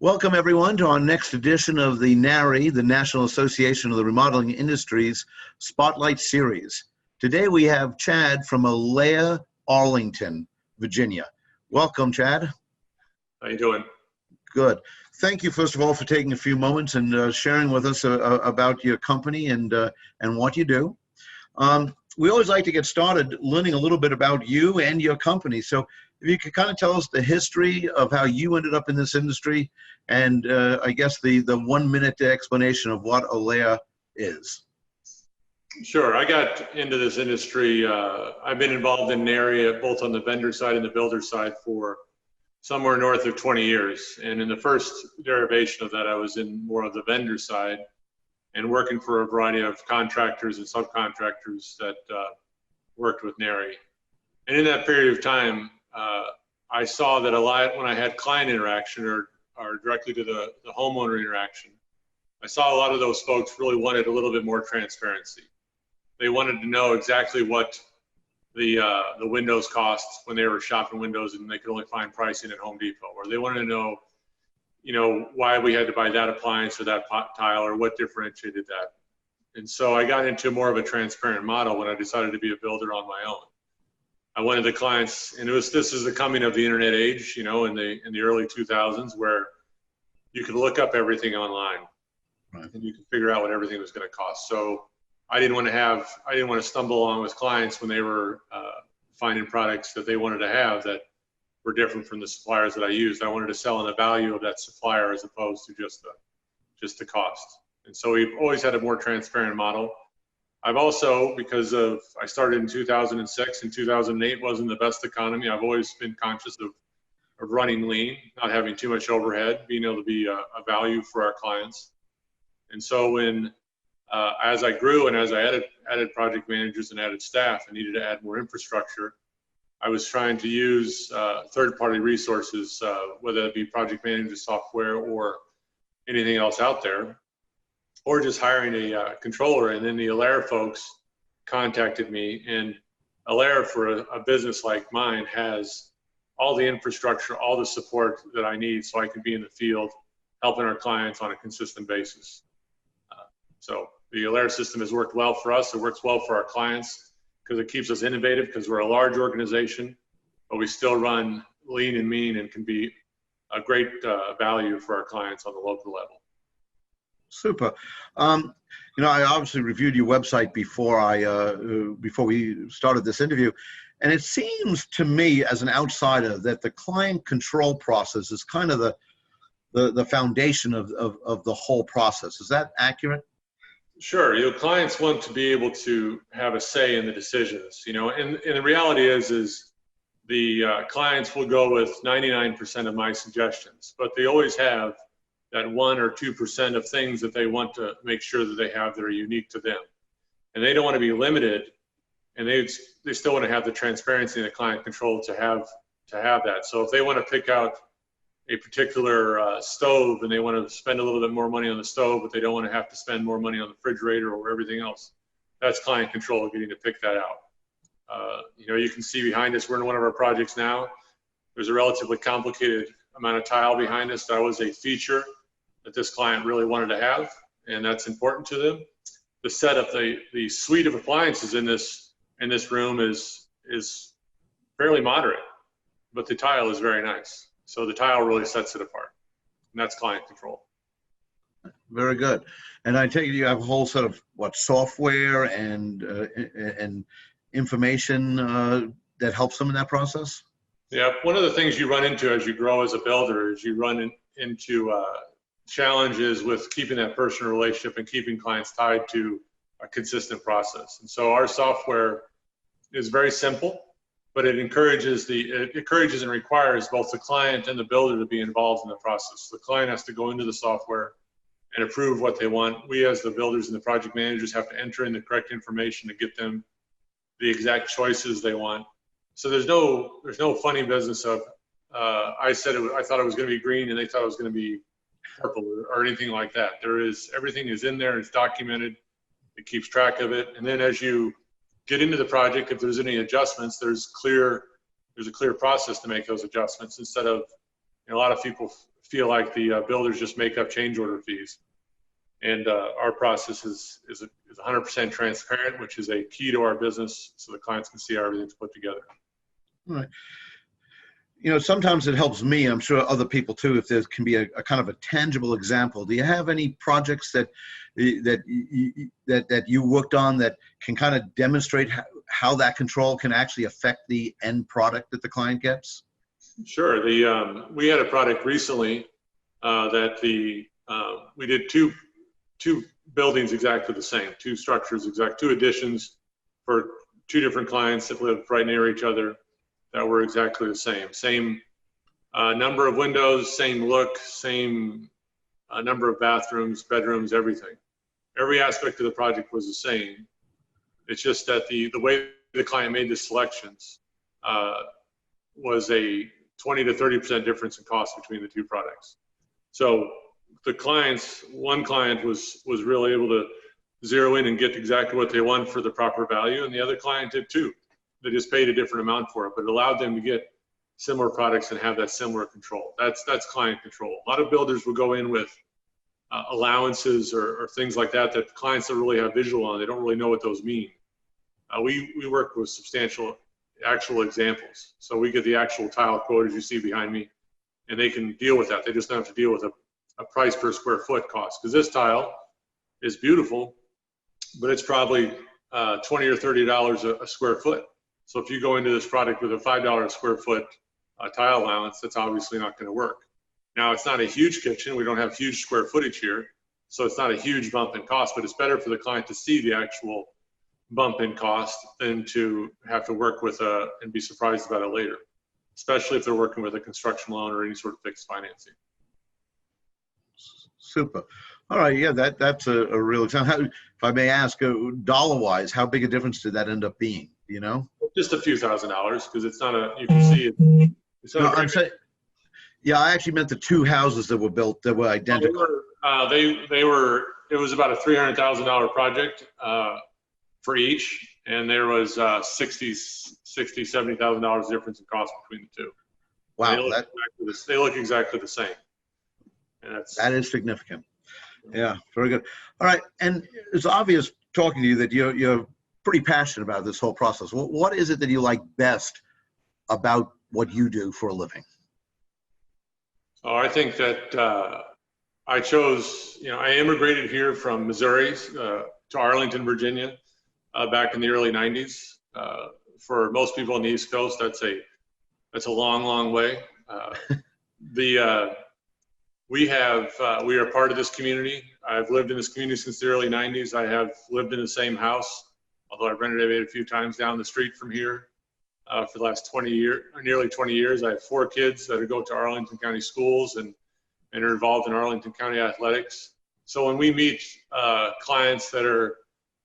Welcome, everyone, to our next edition of the NARI, the National Association of the Remodeling Industries Spotlight Series. Today we have Chad from Alair, Arlington, Virginia. Welcome, Chad. How you doing? Good. Thank you, first of all, for taking a few moments and sharing with us about your company and what you do. We always like to get started learning a little bit about you and your company. So if you could kind of tell us the history of how you ended up in this industry and I guess the 1 minute explanation of what Alair is. Sure. I got into this industry. I've been involved in NARI both on the vendor side and the builder side for somewhere north of 20 years. And in the first derivation of that, I was in more of the vendor side and working for a variety of contractors and subcontractors that worked with NARI. And in that period of time, I saw that a lot when I had client interaction or directly to the homeowner interaction, I saw a lot of those folks really wanted a little bit more transparency. They wanted to know exactly what the windows cost when they were shopping windows and they could only find pricing at Home Depot, or they wanted to know, why we had to buy that appliance or that tile or what differentiated that. And so I got into more of a transparent model when I decided to be a builder on my own. I wanted the clients, and this is the coming of the internet age, in the early 2000s, where you could look up everything online, right, and you could figure out what everything was going to cost. So I didn't want to stumble along with clients when they were finding products that they wanted to have that were different from the suppliers that I used. I wanted to sell on the value of that supplier as opposed to just the cost. And so we've always had a more transparent model. I've also, because I started in 2006 and 2008 wasn't the best economy, I've always been conscious of running lean, not having too much overhead, being able to be a value for our clients. And so when, as I grew and as I added project managers and added staff and needed to add more infrastructure, I was trying to use third-party resources, whether it be project management software or anything else out there, or just hiring a controller. And then the Alair folks contacted me, and Alair, for a business like mine, has all the infrastructure, all the support that I need so I can be in the field helping our clients on a consistent basis. So the Alair system has worked well for us. It works well for our clients because it keeps us innovative, because we're a large organization, but we still run lean and mean and can be a great value for our clients on the local level. Super. I obviously reviewed your website before we started this interview, and it seems to me as an outsider that the client control process is kind of the foundation of the whole process. Is that accurate? Sure. Clients want to be able to have a say in the decisions. And the reality is the clients will go with 99% of my suggestions, but they always have that 1 or 2% of things that they want to make sure that they have that are unique to them. And they don't want to be limited, and they still want to have the transparency and the client control to have that. So if they want to pick out a particular stove and they want to spend a little bit more money on the stove, but they don't want to have to spend more money on the refrigerator or everything else, that's client control getting to pick that out. You can see behind us, we're in one of our projects now. There's a relatively complicated amount of tile behind us. That was a feature that this client really wanted to have, and that's important to them. The setup, the suite of appliances in this room is fairly moderate, but the tile is very nice. So the tile really sets it apart, and that's client control. Very good. And I take it you have a whole set of software and information that helps them in that process? Yeah, one of the things you run into as you grow as a builder is you run into challenges with keeping that personal relationship and keeping clients tied to a consistent process. And so our software is very simple, but it encourages and requires both the client and the builder to be involved in the process. The client has to go into the software and approve what they want. We, as the builders and the project managers, have to enter in the correct information to get them the exact choices they want. So there's no funny business of I thought it was going to be green and they thought it was going to be purple or anything like that. Everything is in there. It's documented. It keeps track of it. And then as you get into the project, if there's any adjustments, there's a clear process to make those adjustments instead of And a lot of people feel like the builders just make up change order fees. And our process is 100% transparent, which is a key to our business, so the clients can see how everything's put together. All right. You know, sometimes it helps me, I'm sure other people too, if there can be a kind of a tangible example. Do you have any projects that you worked on that can kind of demonstrate how that control can actually affect the end product that the client gets? Sure. We had a product recently that we did two buildings exactly the same, two structures, two additions for two different clients that lived right near each other that were exactly the same number of windows, same look, same number of bathrooms, bedrooms, everything. Every aspect of the project was the same. It's just that the way the client made the selections was a 20 to 30% difference in cost between the two products. So one client was really able to zero in and get exactly what they want for the proper value, and the other client did too. They just paid a different amount for it, but it allowed them to get similar products and have that similar control. That's client control. A lot of builders will go in with allowances or things like that clients don't really have visual on. They don't really know what those mean. We work with substantial actual examples. So we get the actual tile quote as you see behind me, and they can deal with that. They just don't have to deal with a price per square foot cost, because this tile is beautiful, but it's probably $20 or $30 a square foot. So if you go into this product with a $5 a square foot tile allowance, that's obviously not going to work. Now, it's not a huge kitchen. We don't have huge square footage here, so it's not a huge bump in cost, but it's better for the client to see the actual bump in cost than to have to work with and be surprised about it later, especially if they're working with a construction loan or any sort of fixed financing. Super. All right. Yeah, that's a real example. If I may ask, dollar-wise, how big a difference did that end up being? Do you know? Just a few $1,000s, because it's not you can see it. No, I'm saying, yeah, I actually meant the two houses that were built that were identical. It was about a $300,000 project for each, and there was $70,000 difference in cost between the two. Wow. They look exactly the same. And that is significant. Yeah, very good. All right, and it's obvious talking to you that you're pretty passionate about this whole process. What is it that you like best about what you do for a living? Oh, I think that I chose, I immigrated here from Missouri to Arlington, Virginia, back in the early 90s. For most people on the East Coast, that's a long, long way. We are part of this community. I've lived in this community since the early 90s. I have lived in the same house, although I've renovated a few times down the street from here for the last 20 years, nearly 20 years. I have 4 kids that go to Arlington County schools and are involved in Arlington County athletics. So when we meet clients that are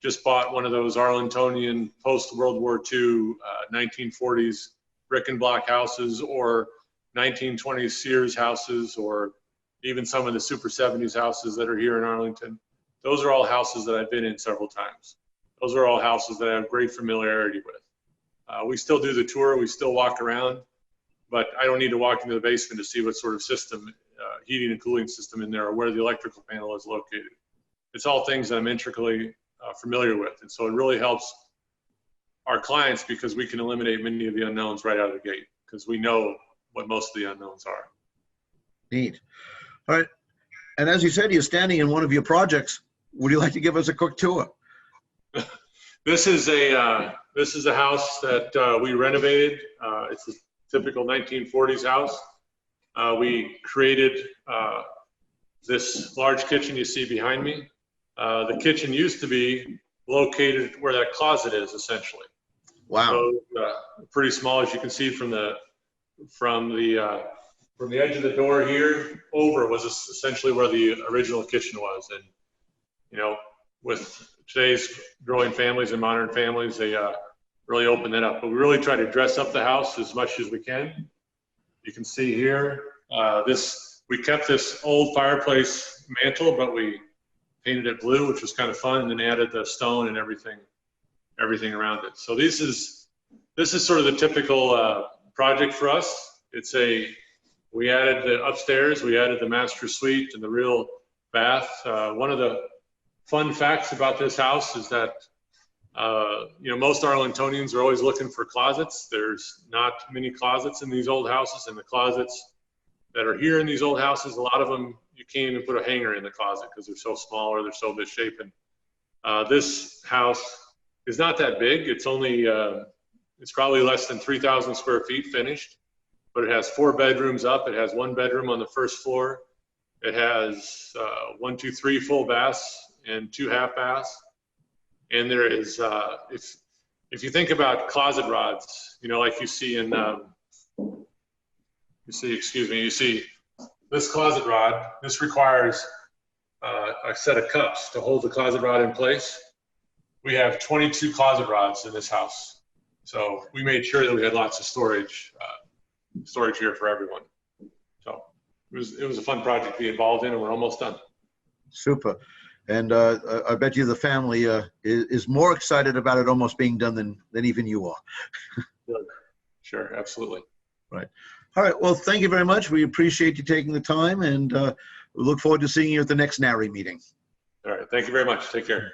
just bought one of those Arlingtonian post-World War II 1940s brick and block houses, or 1920s Sears houses, or even some of the Super 70s houses that are here in Arlington, those are all houses that I've been in several times. Those are all houses that I have great familiarity with. We still do the tour, we still walk around, but I don't need to walk into the basement to see what sort of system, heating and cooling system in there, or where the electrical panel is located. It's all things that I'm intricately familiar with, and so it really helps our clients because we can eliminate many of the unknowns right out of the gate, because we know what most of the unknowns are. Neat. All right. And as you said, you're standing in one of your projects. Would you like to give us a quick tour? This is a house that we renovated. It's a typical 1940s house. We created this large kitchen you see behind me. The kitchen used to be located where that closet is, essentially. Wow. So, pretty small, as you can see from the edge of the door here over was essentially where the original kitchen was. And with today's growing families and modern families, they really open that up. But we really try to dress up the house as much as we can. You can see here, we kept this old fireplace mantle, but we painted it blue, which was kind of fun, and then added the stone and everything around it. So this is sort of the typical project for us. It's We added the upstairs, we added the master suite and the real bath. One of the fun facts about this house is that, most Arlingtonians are always looking for closets. There's not many closets in these old houses, and the closets that are here in these old houses, a lot of them, you can't even put a hanger in the closet because they're so small or they're so misshapen. This house is not that big. It's only, it's probably less than 3,000 square feet finished, but it has 4 bedrooms up. It has 1 bedroom on the first floor. It has 1, 2, 3 full baths and 2 half baths. And there is, if you think about closet rods, like you see in, you see this closet rod. This requires a set of cups to hold the closet rod in place. We have 22 closet rods in this house. So we made sure that we had lots of storage here for everyone. So it was a fun project to be involved in, and we're almost done. Super. And I bet you the family is more excited about it almost being done than even you are. Sure, absolutely. Right. All right. Well, thank you very much. We appreciate you taking the time, and we look forward to seeing you at the next NARI meeting. All right. Thank you very much. Take care.